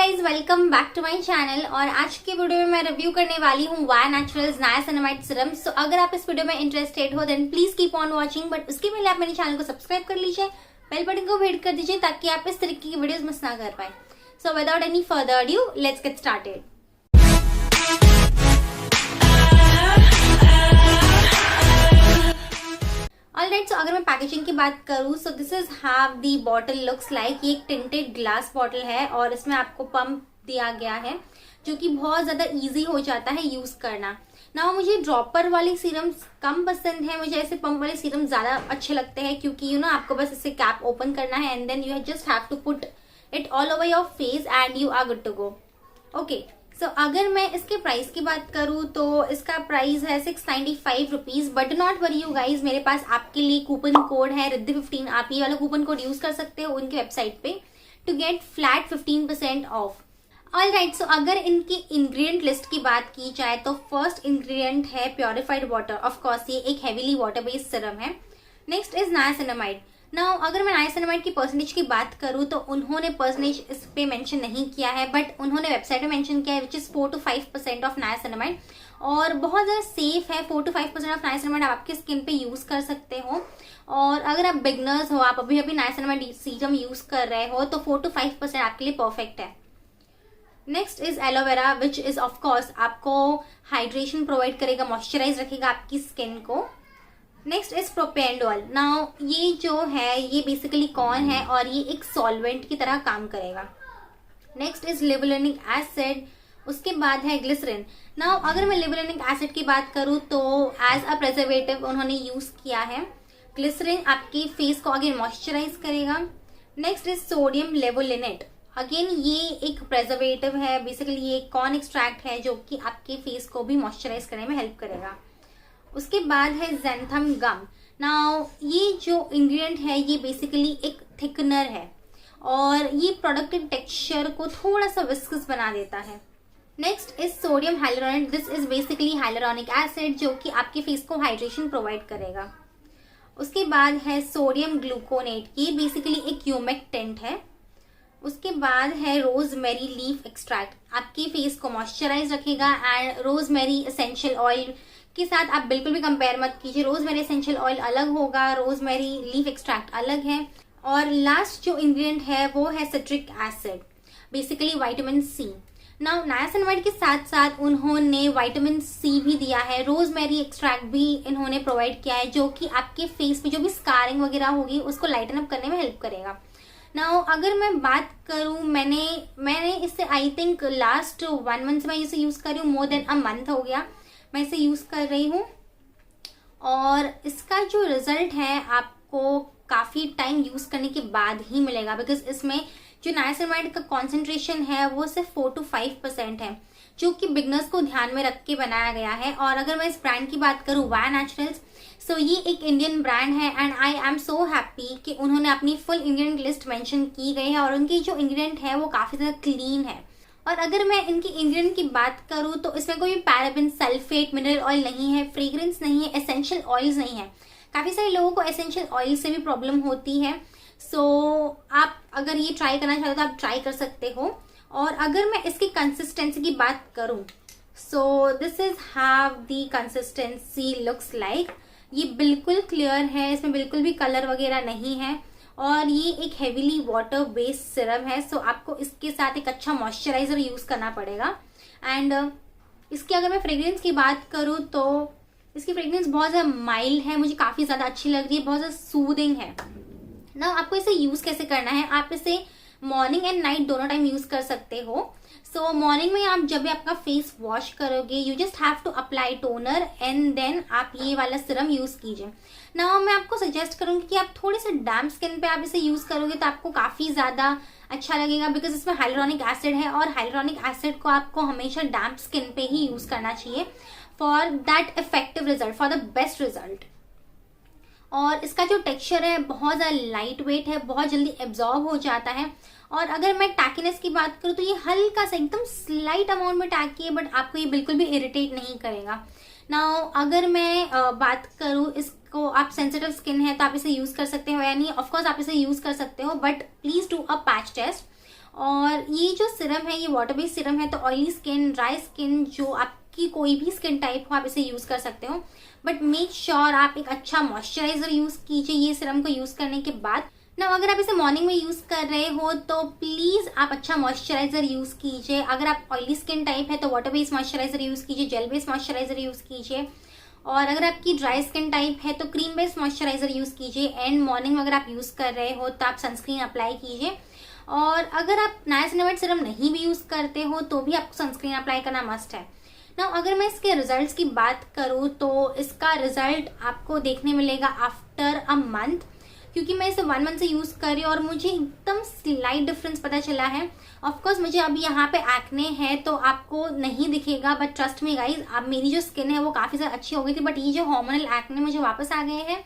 Guys, welcome back to my channel. और आज के वीडियो में मैं रिव्यू करने वाली हूँ Vaya Naturals niacinamide serum. So अगर आप इस वीडियो में इंटरेस्टेड हो then please keep on watching, but उसके पहले आप मेरे चैनल को सब्सक्राइब कर लीजिए, बेल बटन को हिट कर दीजिए ताकि आप इस तरीके की वीडियोस मिस ना कर पाए। So without any further adieu let's get started. Alright, so अगर मैं पैकेजिंग की बात करूँ, so this is how the bottle looks like. ये एक टिंटेड ग्लास बॉटल है और इसमें आपको पंप दिया गया है जो कि बहुत ज्यादा इजी हो जाता है यूज करना। ना मुझे ड्रॉपर वाली सीरम्स कम पसंद है, मुझे ऐसे पंप वाले सीरम ज्यादा अच्छे लगते हैं क्योंकि आपको बस इसे कैप ओपन करना है and then you just have to put it all over your face and you are good to go. Okay, so अगर मैं इसके प्राइस की बात करूँ तो इसका प्राइस है 695 rupees. But not worry you guys, मेरे पास आपके लिए कूपन कोड है रिद्धि15। आप ये वाला कूपन कोड यूज कर सकते हो उनकी वेबसाइट पे to get flat 15% off. Alright, so अगर इनकी इंग्रेडिएंट लिस्ट की बात की जाए तो फर्स्ट इंग्रेडिएंट है प्योरिफाइड वाटर। ऑफ कोर्स ये एक हेवीली वाटर बेस्ड सीरम है। Next is niacinamide. नाउ अगर मैं नायासिनामाइड की परसेंटेज की बात करूं तो उन्होंने परसेंटेज इस पे मेंशन नहीं किया है, बट उन्होंने वेबसाइट में मेंशन किया है which is 4 to 5% of niacinamide और बहुत ज्यादा सेफ है। 4 to 5% ऑफ नायासिनामाइड आप आपके स्किन पे यूज कर सकते हो। और अगर आप बिगनर्स हो, आप अभी नायासिनामाइड सीरम यूज कर रहे हो तो 4 to 5% आपके लिए परफेक्ट है। Next is aloe vera which is of course आपको हाइड्रेशन प्रोवाइड करेगा, मॉइस्चराइज रखेगा आपकी स्किन को। Next is प्रोपेंडोल। नाउ ये जो है ये बेसिकली कौन है और ये एक सॉल्वेंट की तरह काम करेगा। नेक्स्ट इज लिबुलिनिक एसिड, उसके बाद है ग्लिसरीन। नाउ अगर मैं लिबुलिनिक एसिड की बात करूं तो एज अ प्रिजर्वेटिव उन्होंने यूज किया है। ग्लिसरीन आपके फेस को अगेन मॉइस्चराइज करेगा। नेक्स्ट इज सोडियम लेवोलिनेट, अगेन ये एक प्रिजर्वेटिव है, बेसिकली ये कॉर्न एक्सट्रैक्ट है जो कि आपके फेस को भी मॉइस्चराइज करने में हेल्प करेगा। उसके बाद है ज़ैंथम गम। नाउ ये जो इंग्रेडिएंट है ये बेसिकली एक थिकनर है और ये प्रोडक्ट के टेक्सचर को थोड़ा सा विस्कस बना देता है। Next is sodium hyaluronic. This is basically hyaluronic acid जो कि आपके फेस को हाइड्रेशन प्रोवाइड करेगा। उसके बाद है सोडियम ग्लूकोनेट, ये बेसिकली एक ह्यूमेक्टेंट है। उसके बाद है रोजमेरी लीफ एक्सट्रैक्ट, आपके फेस को मॉइस्चराइज रखेगा एंड रोजमेरी एसेंशियल ऑयल के साथ आप बिल्कुल भी कंपेयर मत कीजिए। रोजमेरी एसेंशियल ऑयल अलग होगा, रोजमेरी लीफ एक्सट्रैक्ट अलग है। और लास्ट जो इंग्रेडिएंट है वो है citric acid, basically vitamin C. Now niacinamide के साथ साथ उन्होंने विटामिन सी भी दिया है, रोजमेरी एक्सट्रैक्ट भी इन्होंने प्रोवाइड किया है जो कि आपके फेस पे जो भी स्कारिंग वगैरह होगी उसको लाइटन अप करने में हेल्प करेगा। नाउ अगर मैं बात करूं, मैंने इससे आई थिंक लास्ट 1 मंथ से मैं इसे यूज कर रही हूँ, मोर देन अ मंथ हो गया मैं इसे यूज कर रही हूँ। और इसका जो रिजल्ट है आपको काफी टाइम यूज करने के बाद ही मिलेगा, बिकॉज इसमें जो नायासिनामाइड का कॉन्सेंट्रेशन है वो सिर्फ 4 to 5% है जो कि बिगनर्स को ध्यान में रख के बनाया गया है। और अगर मैं इस ब्रांड की बात करूँ वाया नेचुरल्स, सो ये एक इंडियन ब्रांड है and I am so happy कि उन्होंने अपनी फुल इंग्रेडिएंट लिस्ट मेंशन की गई है और उनकी जो इंग्रेडिएंट है वो काफी ज्यादा क्लीन है। और अगर मैं इनकी इंग्रेडिएंट की बात करूँ तो इसमें कोई पैराबेन, सल्फेट, मिनरल ऑयल नहीं है, फ्रेग्रेंस नहीं है, एसेंशियल ऑयल्स नहीं है। काफी सारे लोगों को एसेंशियल ऑयल से भी प्रॉब्लम होती है, सो आप अगर ये ट्राई करना चाहते हो तो आप ट्राई कर सकते हो। और अगर मैं इसकी कंसिस्टेंसी की बात करूँ, so this is how the consistency looks like. ये बिल्कुल क्लियर है, इसमें बिल्कुल भी कलर वगैरह नहीं है और ये एक हेवीली वाटर बेस्ड सिरम है। सो आपको इसके साथ एक अच्छा मॉइस्चराइजर यूज करना पड़ेगा। एंड इसकी अगर मैं फ्रेग्रेंस की बात करूँ तो इसकी फ्रेग्रेंस बहुत ज्यादा माइल्ड है, मुझे काफी ज्यादा अच्छी लग रही है, बहुत ज्यादा सूदिंग है ना। आपको इसे यूज कैसे करना है, आप इसे मॉर्निंग एंड नाइट दोनों टाइम यूज कर सकते हो। सो मॉर्निंग में आप जब भी आपका फेस वॉश करोगे you just have to apply toner and then आप ये वाला सिरम यूज कीजिए। ना मैं आपको सजेस्ट करूंगी कि आप थोड़े से डैम्प स्किन पे आप इसे यूज करोगे तो आपको काफी ज्यादा अच्छा लगेगा, बिकॉज इसमें हाइलुरोनिक एसिड है और हाइलुरोनिक एसिड को आपको हमेशा डैम्प स्किन पे ही यूज करना चाहिए for that effective result, for the best result. और इसका जो टेक्सचर है बहुत ज्यादा लाइट वेट है, बहुत जल्दी एब्जॉर्ब हो जाता है। और अगर मैं टैकीनेस की बात करूँ तो ये हल्का सा एकदम स्लाइट अमाउंट में टैकी है, बट आपको ये बिल्कुल भी इरिटेट नहीं करेगा। नाउ अगर मैं बात करूँ, इसको आप सेंसिटिव स्किन है तो आप इसे यूज कर सकते हो या नहीं, ऑफकोर्स आप इसे यूज कर सकते हो, but please do a patch test. और ये जो सिरम है ये वाटर बेस्ड सिरम है, तो ऑयली स्किन, ड्राई स्किन, जो आपकी कोई भी स्किन टाइप हो आप इसे यूज कर सकते हो। बट मेक श्योर आप एक अच्छा मॉइस्चराइजर यूज कीजिए ये सिरम को यूज करने के बाद ना। अगर आप इसे मॉर्निंग में यूज कर रहे हो तो प्लीज आप अच्छा मॉइस्चराइजर यूज कीजिए। अगर आप ऑयली स्किन टाइप है तो वाटर बेस्ड मॉइस्चराइजर यूज कीजिए, जेल बेस्ड मॉइस्चराइजर यूज कीजिए। और अगर आपकी ड्राई स्किन टाइप है तो क्रीम बेस्ड मॉइस्चराइजर यूज कीजिए। एंड मॉर्निंग में अगर आप यूज कर रहे हो तो आप सनस्क्रीन अप्लाई कीजिए। और अगर आप नाइसिनामाइड सिरम नहीं भी यूज करते हो तो भी आपको सनस्क्रीन अप्लाई करना मस्ट है ना। अगर मैं इसके रिजल्ट्स की बात करूँ तो इसका रिजल्ट आपको देखने मिलेगा आफ्टर अ मंथ, क्योंकि मैं इसे 1 मंथ से यूज कर रही हूँ और मुझे एकदम स्लाइट डिफरेंस पता चला है। ऑफकोर्स मुझे अभी यहाँ पे एक्ने है तो आपको नहीं दिखेगा, बट ट्रस्ट मी गाइज, अब मेरी जो स्किन है वो काफी ज्यादा अच्छी हो गई थी, बट ये जो हार्मोनल एक्ने मुझे वापस आ गए हैं।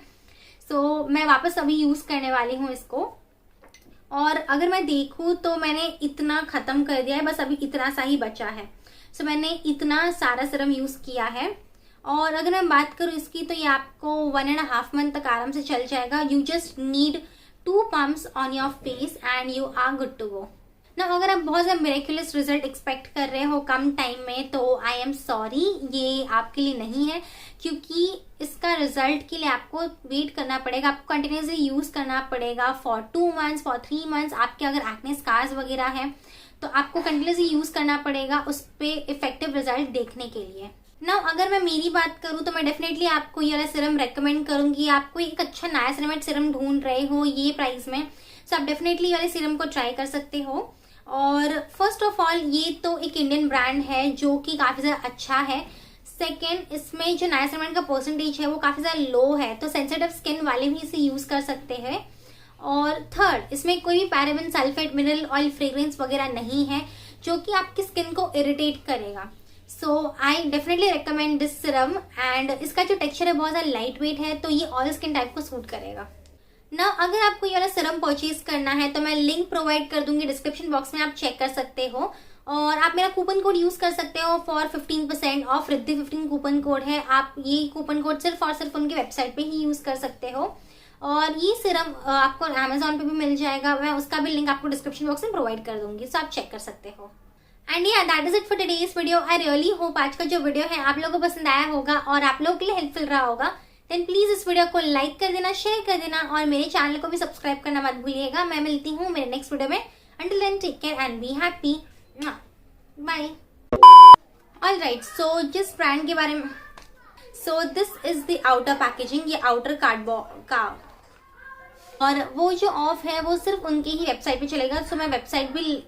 सो मैं वापस अभी यूज करने वाली हूँ इसको। और अगर मैं देखूँ तो मैंने इतना खत्म कर दिया है, बस अभी इतना सा ही बचा है। सो मैंने इतना सारा सिरम यूज किया है। और अगर मैं बात करूँ इसकी तो ये आपको 1.5 मंथ तक आराम से चल जाएगा। You just need 2 pumps on your face and you are good to go ना। अगर आप बहुत ज्यादा मिरेक्युलस रिजल्ट एक्सपेक्ट कर रहे हो कम टाइम में तो आई एम सॉरी, ये आपके लिए नहीं है, क्योंकि इसका रिजल्ट के लिए आपको वेट करना पड़ेगा, आपको कंटिन्यूसली यूज करना पड़ेगा फॉर 2 months, फॉर 3 months। आपके अगर एक्ने स्कार्स वगैरह है तो आपको कंटिन्यूसली यूज करना पड़ेगा उस पर इफेक्टिव रिजल्ट देखने के लिए ना। अगर मैं मेरी बात करूँ तो मैं डेफिनेटली आपको ये वाला सिरम रेकमेंड करूंगी। आपको एक अच्छा नाइसिनामाइड सिरम ढूंढ रहे हो ये प्राइस में, सो आप डेफिनेटली ये वाले सिरम को ट्राई कर सकते हो। और फर्स्ट ऑफ ऑल ये तो एक इंडियन ब्रांड है जो कि काफी ज्यादा अच्छा है। सेकेंड, इसमें जो नाइसिनामाइड का परसेंटेज है वो काफी ज्यादा लो है, तो सेंसिटिव स्किन वाले भी इसे यूज कर सकते हैं। और थर्ड, इसमें कोई भी paraben, sulphate, mineral oil, fragrance वगैरह नहीं है जो कि आपकी स्किन को इरिटेट करेगा। So I definitely recommend this serum. And इसका जो टेक्सचर है बहुत ज़्यादा लाइट वेट है, तो ये ऑल स्किन टाइप को सूट करेगा ना। अगर आपको ये वाला सिरम परचेज करना है तो मैं लिंक प्रोवाइड कर दूंगी डिस्क्रिप्शन बॉक्स में, आप चेक कर सकते हो। और आप मेरा कूपन कोड यूज कर सकते हो फॉर 15% ऑफ। रिद्धि15 कूपन कोड है, आप ये कूपन कोड सिर्फ और सिर्फ उनकी वेबसाइट पे ही यूज कर सकते हो। और ये सिरम आपको अमेजोन पे भी मिल जाएगा, मैं उसका भी लिंक आपको डिस्क्रिप्शन बॉक्स में प्रोवाइड कर दूंगी, सो आप चेक कर सकते हो। एंड या that is it for today's video. I really hope आज का जो वीडियो है आप लोगों को पसंद आया होगा और आप लोगों के लिए हेल्पफुल रहा होगा। देन प्लीज इस वीडियो को लाइक कर देना, शेयर कर देना और मेरे चैनल को भी सब्सक्राइब करना मत भूलिएगा। मैं मिलती हूँ मेरे नेक्स्ट वीडियो में। Until then take care and be happy, bye. Alright, so जिस ब्रांड के बारे में, so this is the outer packaging, ये आउटर कार्डबोर्ड का, और वो जो ऑफ है वो सिर्फ उनकी ही वेबसाइट पे चलेगा। सो मैं वेबसाइट भी